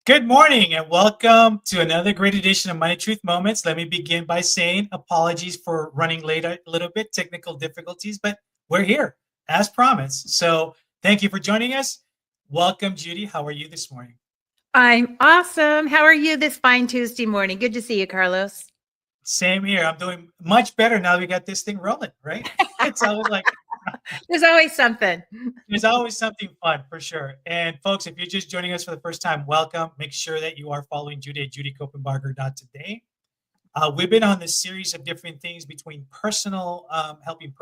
Good morning and welcome to another great edition of Money Truth Moments. Let me begin by saying apologies for running late a little bit, technical difficulties, but we're here as promised. So thank you for joining us. Welcome, Judy. How are you this morning? I'm awesome. How are you this fine Tuesday morning? Good to see you, Carlos. Same here. I'm doing much better now that we got this thing rolling, right? It's always like There's always something. there's always something fun for sure. And folks, if you're just joining us for the first time, welcome. Make sure that you are following Judy at judycopenbarger.today. We've been on this series of different things between helping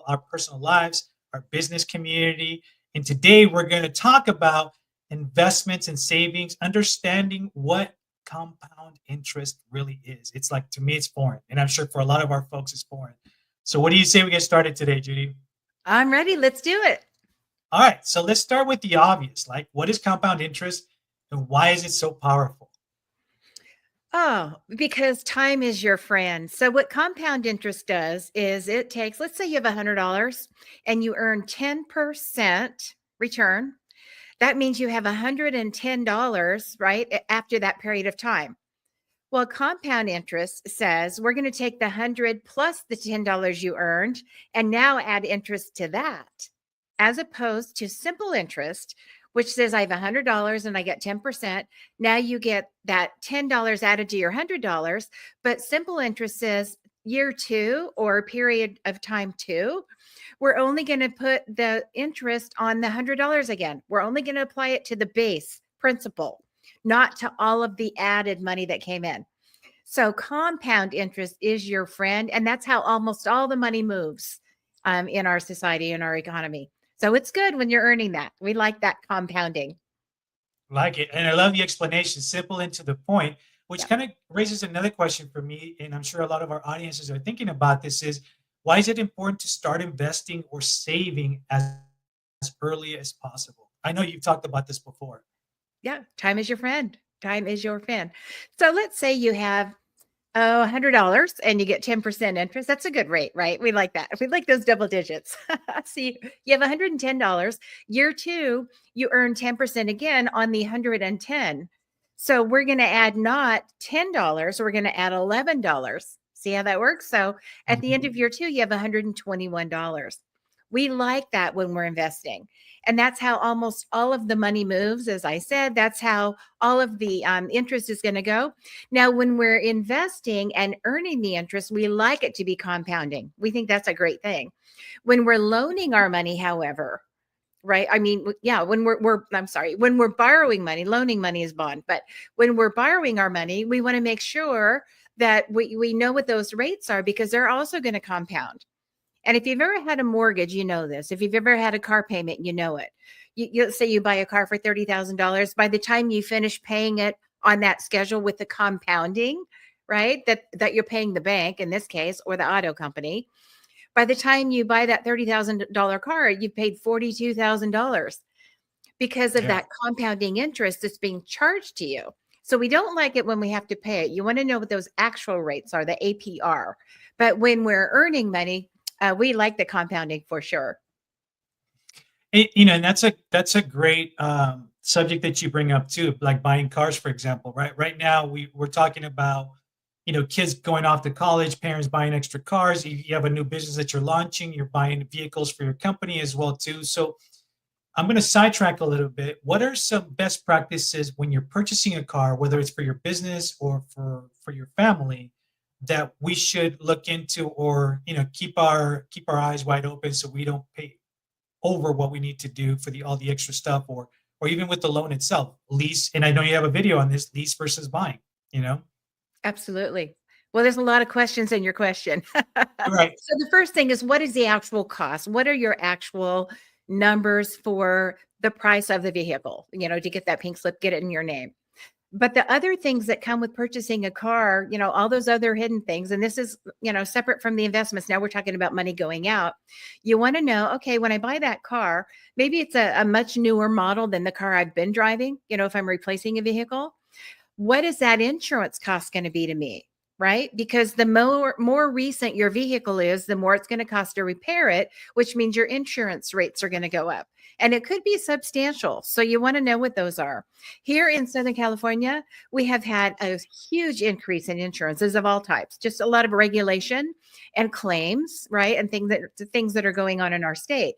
our personal lives, our business community. And today we're going to talk about investments and savings, understanding what compound interest really is. It's like, to me, it's foreign. And I'm sure for a lot of our folks, it's foreign. So what do you say we get started today, Judy? I'm ready. Let's do it. All right. So let's start with the obvious. Like, what is compound interest and why is it so powerful? Oh, because time is your friend. So what compound interest does is it takes, let's say you have $100 and you earn 10% return. That means you have $110, right? After that period of time. Well, compound interest says we're going to take the 100 plus the $10 you earned and now add interest to that, as opposed to simple interest, which says I have $100 and I get 10%. Now you get that $10 added to your $100, but simple interest says year two or period of time two, we're only going to put the interest on the $100 again. We're only going to apply it to the base principal, not to all of the added money that came in. So compound interest is your friend. And that's how almost all the money moves in our society, in our economy. So it's good when you're earning that. We like that compounding. Like it. And I love the explanation, simple and to the point, which Yeah. kind of raises another question for me. And I'm sure a lot of our audiences are thinking about this is why is it important to start investing or saving as early as possible? I know you've talked about this before. Yeah. Time is your friend. Time is your friend. So let's say you have $100 and you get 10% interest. That's a good rate, right? We like that. We like those double digits. See, you have $110. Year two, you earn 10% again on the 110. So we're going to add not $10, we're going to add $11. See how that works? So at the end of year two, you have $121. We like that when we're investing. And that's how almost all of the money moves. As I said, that's how all of the interest is going to go. Now, when we're investing and earning the interest, we like it to be compounding. We think that's a great thing. When we're loaning our money, however, right? I mean, yeah, when when we're borrowing money, loaning money is bond, but when we're borrowing our money, we want to make sure that we know what those rates are because they're also going to compound. And if you've ever had a mortgage, you know this. If you've ever had a car payment, you know it. Let's say you buy a car for $30,000. By the time you finish paying it on that schedule with the compounding, right, that you're paying the bank in this case or the auto company, by the time you buy that $30,000 car, you've paid $42,000 because of Yeah. that compounding interest that's being charged to you. So we don't like it when we have to pay it. You want to know what those actual rates are, the APR. But when we're earning money, we like the compounding for sure. And that's a great subject that you bring up too, like buying cars, for example, right? Right now we're talking about, kids going off to college, parents buying extra cars. You have a new business that you're launching, you're buying vehicles for your company as well too. So I'm going to sidetrack a little bit. What are some best practices when you're purchasing a car, whether it's for your business or for your family, that we should look into, or keep our eyes wide open so we don't pay over what we need to do for all the extra stuff, or even with the loan itself, lease. And I know you have a video on this, lease versus buying, you know? Absolutely. Well, there's a lot of questions in your question. Right. So the first thing is, what is the actual cost? What are your actual numbers for the price of the vehicle, to get that pink slip, get it in your name? But the other things that come with purchasing a car, all those other hidden things, and this is, separate from the investments. Now we're talking about money going out. You want to know, okay, when I buy that car, maybe it's a much newer model than the car I've been driving, if I'm replacing a vehicle. What is that insurance cost going to be to me? right? Because the more recent your vehicle is, the more it's going to cost to repair it, which means your insurance rates are going to go up. And it could be substantial. So you want to know what those are. Here in Southern California, we have had a huge increase in insurances of all types, just a lot of regulation and claims, right? And things that are going on in our state.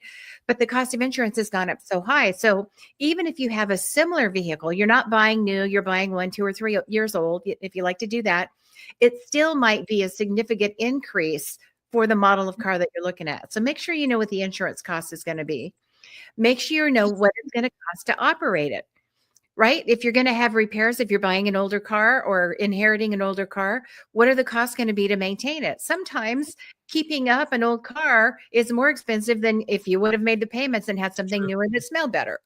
But the cost of insurance has gone up so high. So even if you have a similar vehicle, you're not buying new, you're buying 1, 2, or 3 years old, if you like to do that, it still might be a significant increase for the model of car that you're looking at. So make sure you know what the insurance cost is going to be. Make sure you know what it's going to cost to operate it, right? If you're going to have repairs, if you're buying an older car or inheriting an older car, what are the costs going to be to maintain it? Sometimes keeping up an old car is more expensive than if you would have made the payments and had something newer that smelled better.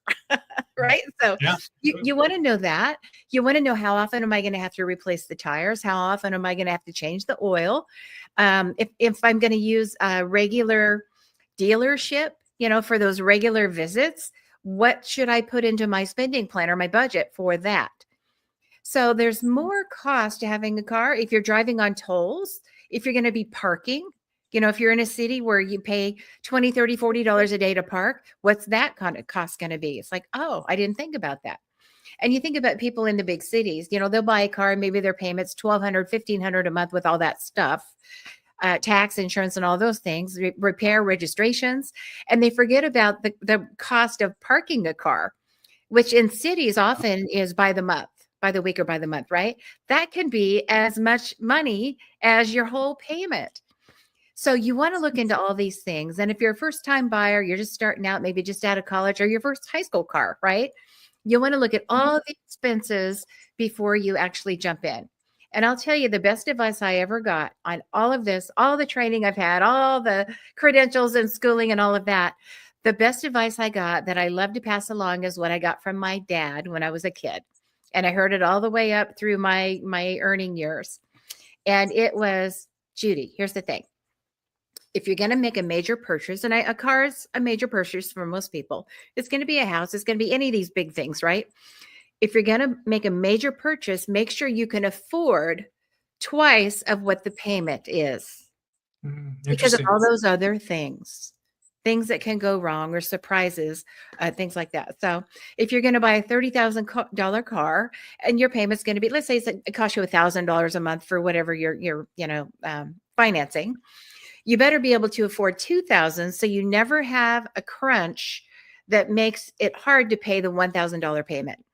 Right? So Yeah. you want to know that. You want to know, how often am I going to have to replace the tires? How often am I going to have to change the oil? If I'm going to use a regular dealership, for those regular visits, what should I put into my spending plan or my budget for that? So there's more cost to having a car if you're driving on tolls, if you're going to be parking. If you're in a city where you pay $20, $30, $40 a day to park, what's that kind of cost going to be? It's like, oh, I didn't think about that. And you think about people in the big cities, they'll buy a car, maybe their payment's $1,200, $1,500 a month with all that stuff, tax, insurance, and all those things, repair, registrations. And they forget about the cost of parking a car, which in cities often is by the month, by the week, or by the month, right? That can be as much money as your whole payment. So you want to look into all these things. And if you're a first time buyer, you're just starting out, maybe just out of college, or your first high school car, right? You want to look at all the expenses before you actually jump in. And I'll tell you, the best advice I ever got on all of this, all the training I've had, all the credentials and schooling and all of that, the best advice I got that I love to pass along is what I got from my dad when I was a kid. And I heard it all the way up through my earning years. And it was, Judy, here's the thing. If you're going to make a major purchase, and a car is a major purchase for most people, it's going to be a house, it's going to be any of these big things, right? If you're going to make a major purchase, make sure you can afford twice of what the payment is, because of all those other things that can go wrong, or surprises, things like that. So if you're going to buy a $30,000 car and your payment's going to be, let's say it costs you $1,000 a month for whatever you're financing, you better be able to afford $2,000, so you never have a crunch that makes it hard to pay the $1,000 payment.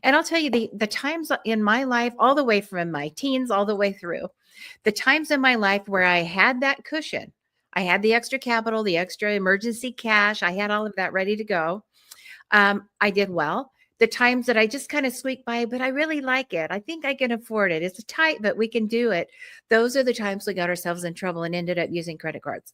And I'll tell you, the times in my life, all the way from my teens all the way through, the times in my life where I had that cushion, I had the extra capital, the extra emergency cash, I had all of that ready to go. I did well. The times that I just kind of squeak by, but I really like it, I think I can afford it, it's tight, but we can do it. Those are the times we got ourselves in trouble and ended up using credit cards.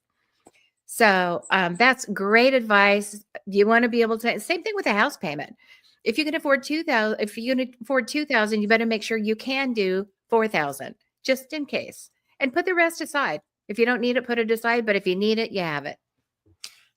So that's great advice. You want to be able to, same thing with a house payment. If you can afford $2,000, you better make sure you can do $4,000, just in case, and put the rest aside. If you don't need it, put it aside. But if you need it, you have it.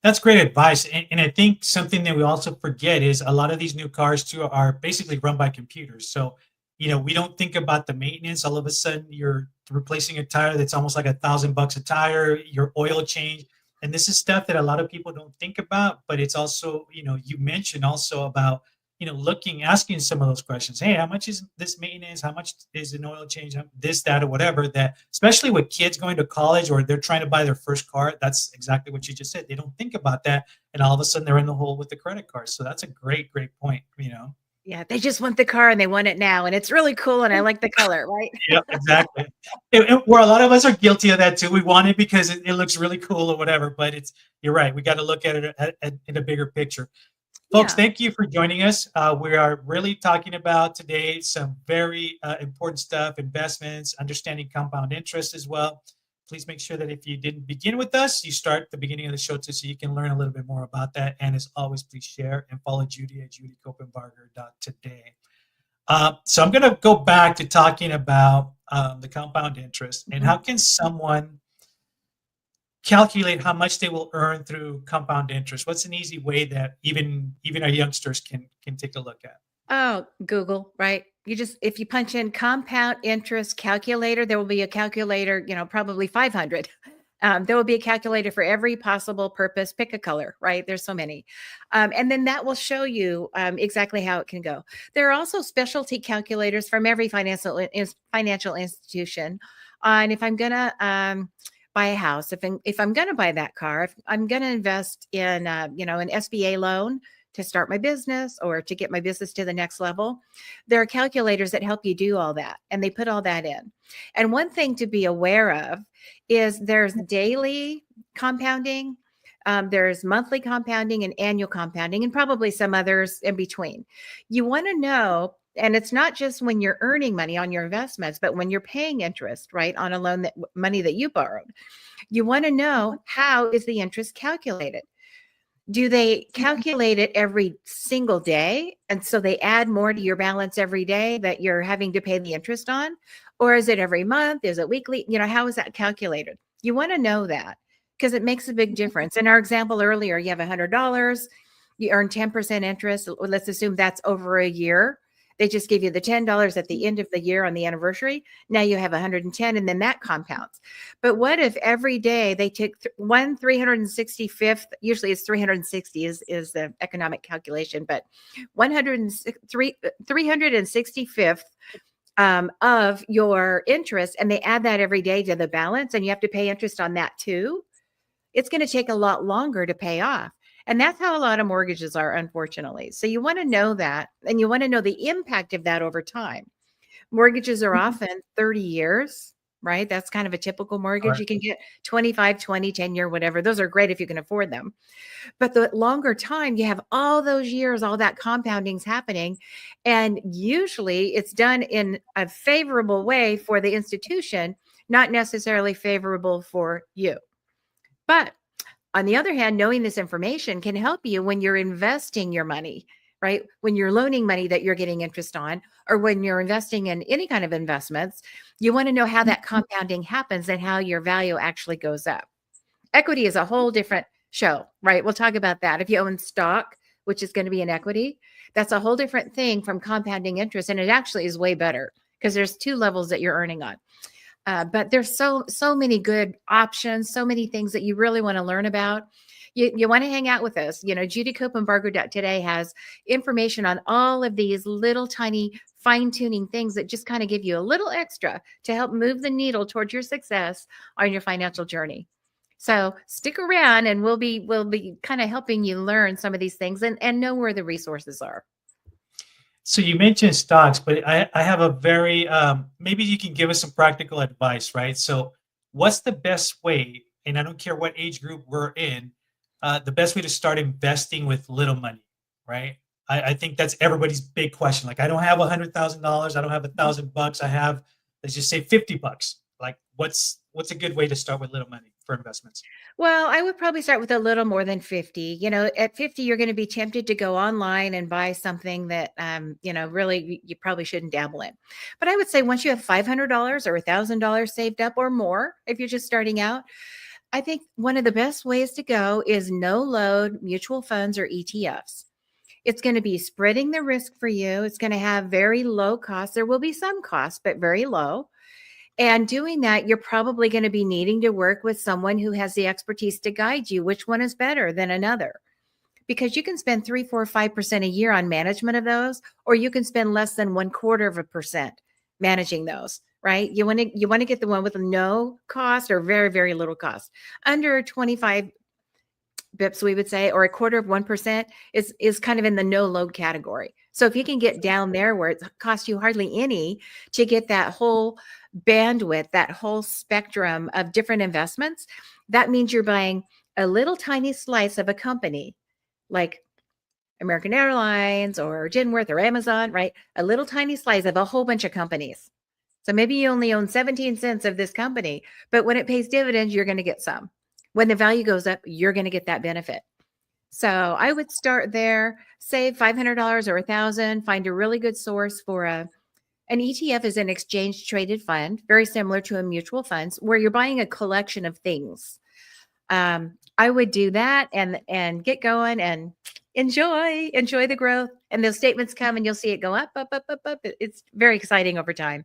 That's great advice. And I think something that we also forget is a lot of these new cars too are basically run by computers. So, we don't think about the maintenance. All of a sudden you're replacing a tire that's almost like $1,000 a tire, your oil change. And this is stuff that a lot of people don't think about, but it's also, you mentioned also about, asking some of those questions. Hey, how much is this maintenance? How much is an oil change? This, that, or whatever. That, especially with kids going to college or they're trying to buy their first car, that's exactly what you just said. They don't think about that, and all of a sudden they're in the hole with the credit card. So that's a great point. Yeah, they just want the car and they want it now, and it's really cool, and I like the color, right? Yep, exactly. Where a lot of us are guilty of that too. We want it because it looks really cool or whatever. But you're right. We got to look at it in a bigger picture. Folks, thank you for joining us. We are really talking about today some very important stuff, investments, understanding compound interest as well. Please make sure that if you didn't begin with us, you start at the beginning of the show too, so you can learn a little bit more about that. And as always, please share and follow Judy at judycopenbarger.today. So I'm going to go back to talking about the compound interest and how can someone calculate how much they will earn through compound interest. What's an easy way that even our youngsters can take a look at? Oh, Google, right? if you punch in compound interest calculator, there will be a calculator, probably 500. There will be a calculator for every possible purpose. Pick a color, right? There's so many. And then that will show you exactly how it can go. There are also specialty calculators from every financial institution on if I'm going to buy a house, if I'm going to buy that car, if I'm going to invest in, an SBA loan to start my business or to get my business to the next level. There are calculators that help you do all that, and they put all that in. And one thing to be aware of is there's daily compounding, there's monthly compounding and annual compounding, and probably some others in between. You want to know, and it's not just when you're earning money on your investments, but when you're paying interest, right, on a loan, that money that you borrowed. You want to know, how is the interest calculated? Do they calculate it every single day? And so they add more to your balance every day that you're having to pay the interest on? Or is it every month? Is it weekly? How is that calculated? You want to know that because it makes a big difference. In our example earlier, you have $100, you earn 10% interest. Let's assume that's over a year. They just give you the $10 at the end of the year on the anniversary. Now you have 110, and then that compounds. But what if every day they took 365th, usually it's 360 is the economic calculation, but 365th of your interest, and they add that every day to the balance, and you have to pay interest on that too? It's going to take a lot longer to pay off. And that's how a lot of mortgages are, unfortunately. So you want to know that, and you want to know the impact of that over time. Mortgages are often 30 years, right? That's kind of a typical mortgage. Right. You can get 25, 20, 10 year, whatever. Those are great if you can afford them. But the longer time, you have all those years, all that compounding's happening. And usually it's done in a favorable way for the institution, not necessarily favorable for you. But on the other hand, knowing this information can help you when you're investing your money, right? When you're loaning money that you're getting interest on, or when you're investing in any kind of investments, you want to know how that compounding happens and how your value actually goes up. Equity is a whole different show, right? We'll talk about that. If you own stock, which is going to be an equity, that's a whole different thing from compounding interest. And it actually is way better because there's two levels that you're earning on. But there's so many good options, so many things that you really want to learn about. You want to hang out with us. Judy Copenbarger today has information on all of these little tiny fine-tuning things that just kind of give you a little extra to help move the needle towards your success on your financial journey. So stick around, and we'll be kind of helping you learn some of these things and know where the resources are. So you mentioned stocks, but I have a very, maybe you can give us some practical advice, right? So what's the best way, and I don't care what age group we're in, the best way to start investing with little money, right? I think that's everybody's big question. Like, I don't have $100,000. I don't have $1,000. I have, let's just say, $50. Like, what's a good way to start with little money for investments? Well, I would probably start with a little more than 50. At 50, you're going to be tempted to go online and buy something that, really you probably shouldn't dabble in. But I would say once you have $500 or $1,000 saved up or more, if you're just starting out, I think one of the best ways to go is no load mutual funds or ETFs. It's going to be spreading the risk for you. It's going to have very low costs. There will be some costs, but very low. And doing that, you're probably going to be needing to work with someone who has the expertise to guide you which one is better than another. Because you can spend 3, 4, 5% a year on management of those, or you can spend less than 1/4% managing those, right? You want to get the one with no cost or very, very little cost. Under 25 bips, we would say, or 1/4% is kind of in the no load category. So if you can get down there where it costs you hardly any to get that whole bandwidth, that whole spectrum of different investments, that means you're buying a little tiny slice of a company like American Airlines or Genworth or Amazon, right? A little tiny slice of a whole bunch of companies. So maybe you only own 17 cents of this company, but when it pays dividends, you're going to get some. When the value goes up, you're going to get that benefit. So I would start there, save $500 or $1,000, find a really good source for an ETF is an exchange traded fund, very similar to a mutual funds where you're buying a collection of things. I would do that and get going and enjoy the growth. And those statements come and you'll see it go up, up, up, up, up. It's very exciting over time.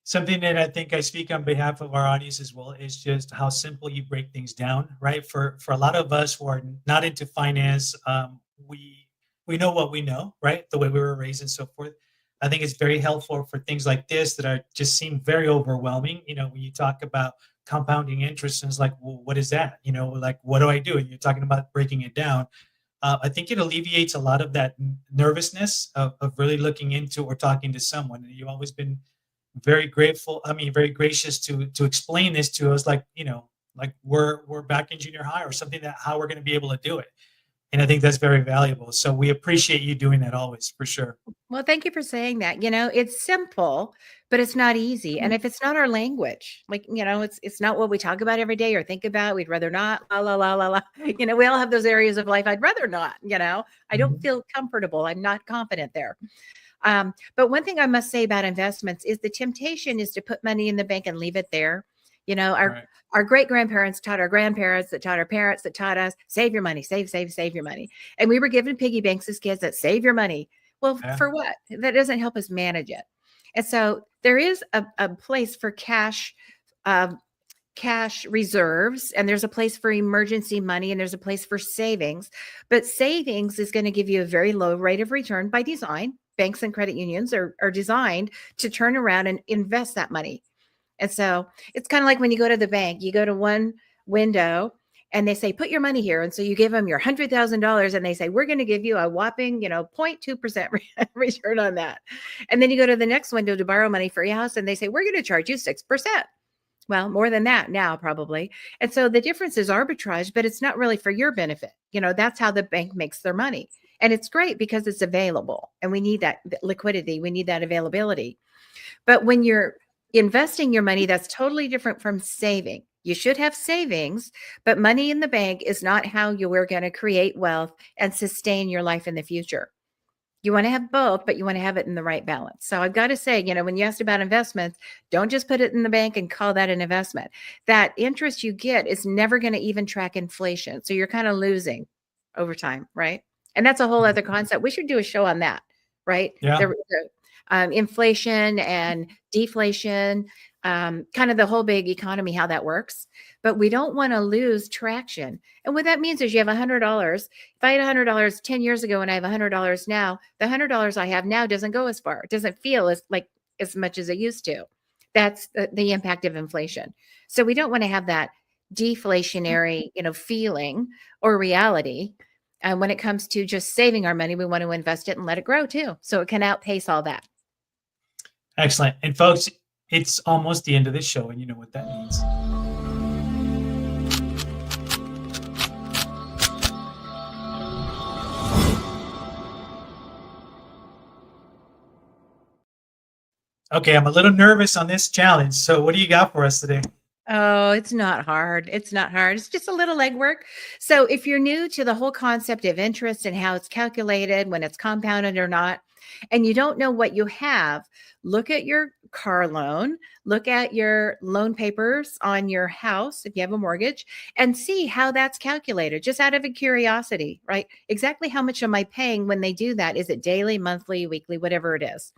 Something that I think I speak on behalf of our audience as well is just how simple you break things down, right? For a lot of us who are not into finance, we know what we know, right? The way we were raised and so forth. I think it's very helpful for things like this that are just seem very overwhelming. When you talk about compounding interest, and it's like, well, what is that? Like, what do I do? And you're talking about breaking it down. I think it alleviates a lot of that nervousness of really looking into or talking to someone. And you've always been very grateful. I mean, very gracious to explain this to us, like, like we're back in junior high or something, that how we're going to be able to do it. And I think that's very valuable. So we appreciate you doing that always, for sure. Well, thank you for saying that. It's simple, but it's not easy. And if it's not our language, like, it's not what we talk about every day or think about, we'd rather not, la, la, la, la, la. We all have those areas of life I'd rather not, I don't Mhm. feel comfortable. I'm not confident there. But one thing I must say about investments is the temptation is to put money in the bank and leave it there. Our Right. our great grandparents taught our grandparents, that taught our parents, that taught us, save your money, save your money. And we were given piggy banks as kids that save your money. Well, Yeah. for what? That doesn't help us manage it. And so there is a place for cash reserves, and there's a place for emergency money, and there's a place for savings. But savings is going to give you a very low rate of return by design. Banks and credit unions are designed to turn around and invest that money. And so it's kind of like when you go to the bank, you go to one window and they say, put your money here. And so you give them your $100,000 and they say, we're going to give you a whopping, 0.2% return on that. And then you go to the next window to borrow money for your house and they say, we're going to charge you 6%. Well, more than that now, probably. And so the difference is arbitrage, but it's not really for your benefit. That's how the bank makes their money. And it's great because it's available. And we need that liquidity. We need that availability. But when you're investing your money, that's totally different from saving. You should have savings, but money in the bank is not how you are going to create wealth and sustain your life in the future. You want to have both, but you want to have it in the right balance. So I've got to say, when you asked about investments, don't just put it in the bank and call that an investment. That interest you get is never going to even track inflation. So you're kind of losing over time, right? And that's a whole other concept. We should do a show on that, right? Yeah. Inflation and deflation, kind of the whole big economy, how that works. But we don't want to lose traction. And what that means is you have $100. If I had $100 10 years ago and I have $100 now, the $100 I have now doesn't go as far. It doesn't feel as much as it used to. That's the impact of inflation. So we don't want to have that deflationary, feeling or reality. And when it comes to just saving our money, we want to invest it and let it grow too. So it can outpace all that. Excellent. And folks, it's almost the end of the show, and you know what that means. Okay, I'm a little nervous on this challenge. So what do you got for us today? Oh, it's not hard. It's not hard. It's just a little legwork. So if you're new to the whole concept of interest and how it's calculated, when it's compounded or not, and you don't know what you have, look at your car loan, look at your loan papers on your house if you have a mortgage, and see how that's calculated, just out of a curiosity, right? Exactly how much am I paying when they do that? Is it daily, monthly, weekly, whatever it is?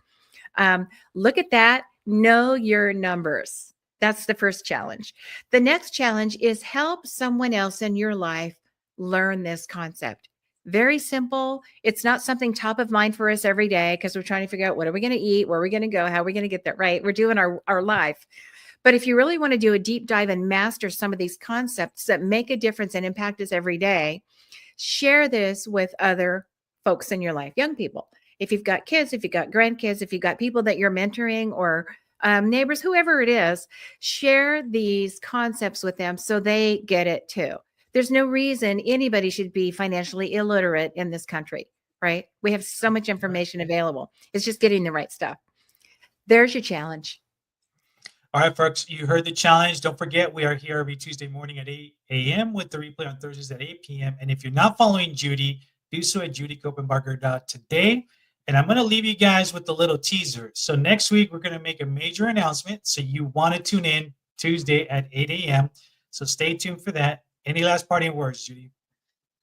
Look at that, know your numbers. That's the first challenge. The next challenge is help someone else in your life learn this concept. Very simple. It's not something top of mind for us every day because we're trying to figure out what are we going to eat, where are we going to go, how are we going to get that right. We're doing our life. But if you really want to do a deep dive and master some of these concepts that make a difference and impact us every day, share this with other folks in your life, young people. If you've got kids, if you've got grandkids, if you've got people that you're mentoring or neighbors, whoever it is, share these concepts with them so they get it too. There's no reason anybody should be financially illiterate in this country, right? We have so much information available. It's just getting the right stuff. There's your challenge. All right, folks, you heard the challenge. Don't forget, we are here every Tuesday morning at 8 a.m. with the replay on Thursdays at 8 p.m. And if you're not following Judy, do so at judycopenbarger.today. And I'm going to leave you guys with a little teaser. So next week, we're going to make a major announcement. So you want to tune in Tuesday at 8 a.m. So stay tuned for that. Any last parting words, Judy?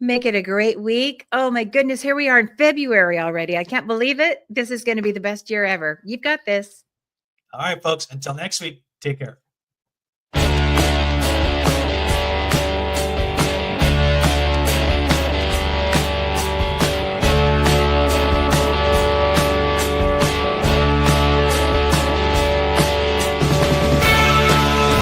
Make it a great week. Oh my goodness, here we are in February already. I can't believe it. This is going to be the best year ever. You've got this. All right, folks. Until next week, take care.